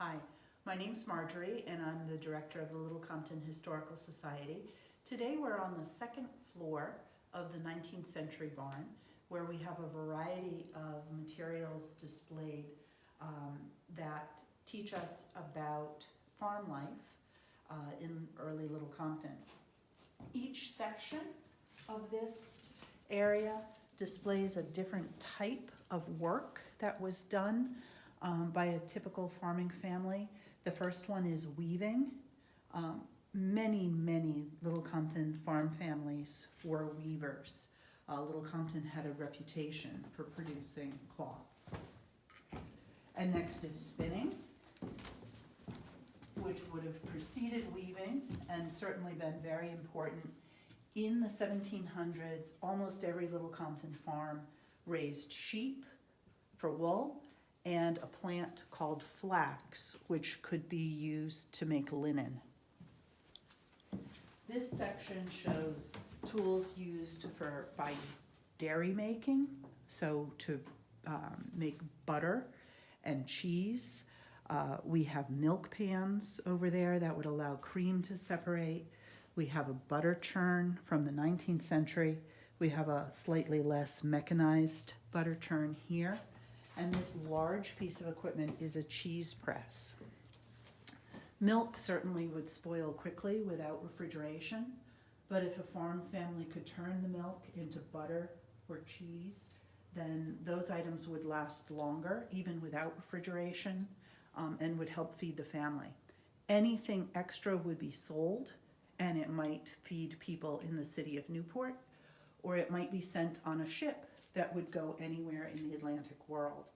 Hi, my name's Marjorie and I'm the director of the Little Compton Historical Society. Today we're on the second floor of the 19th century barn where we have a variety of materials displayed that teach us about farm life in early Little Compton. Each section of this area displays a different type of work that was done by a typical farming family. The first one is weaving. Many Little Compton farm families were weavers. Little Compton had a reputation for producing cloth. And next is spinning, which would have preceded weaving and certainly been very important. In the 1700s, almost every Little Compton farm raised sheep for wool and a plant called flax, which could be used to make linen. This section shows tools used by dairy making, so to make butter and cheese. We have milk pans over there that would allow cream to separate. We have a butter churn from the 19th century. We have a slightly less mechanized butter churn here. And this large piece of equipment is a cheese press. Milk certainly would spoil quickly without refrigeration, but if a farm family could turn the milk into butter or cheese, then those items would last longer, even without refrigeration, and would help feed the family. Anything extra would be sold, and it might feed people in the city of Newport, or it might be sent on a ship that would go anywhere in the Atlantic world.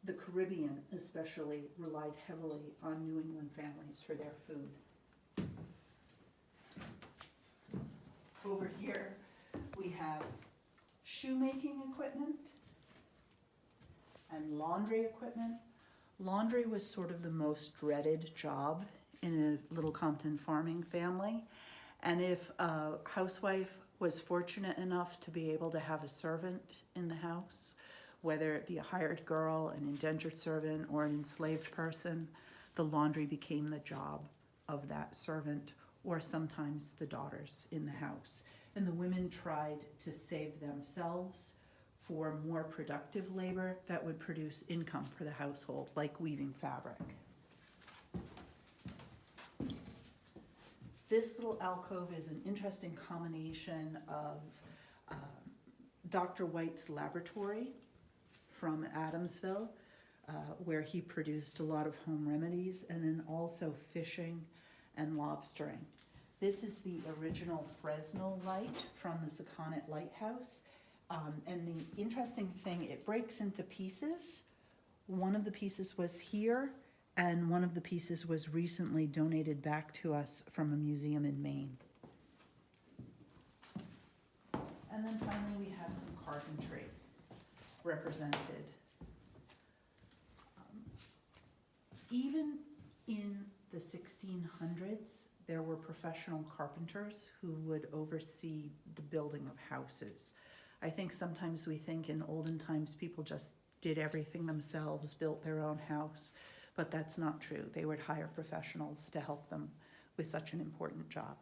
The Caribbean especially relied heavily on New England families for their food. Over here we have shoemaking equipment and laundry equipment. Laundry was sort of the most dreaded job in a Little Compton farming family, and if a housewife was fortunate enough to be able to have a servant in the house, whether it be a hired girl, an indentured servant, or an enslaved person, the laundry became the job of that servant, or sometimes the daughters in the house. And the women tried to save themselves for more productive labor that would produce income for the household, like weaving fabric. This little alcove is an interesting combination of Dr. White's laboratory from Adamsville, where he produced a lot of home remedies, and then also fishing and lobstering. This is the original Fresnel light from the Saconnet Lighthouse. And the interesting thing, it breaks into pieces. One of the pieces was here, and one of the pieces was recently donated back to us from a museum in Maine. And then finally we have some carpentry represented. Even in the 1600s, there were professional carpenters who would oversee the building of houses. I think sometimes we think in olden times people just did everything themselves, built their own house, but that's not true. They would hire professionals to help them with such an important job.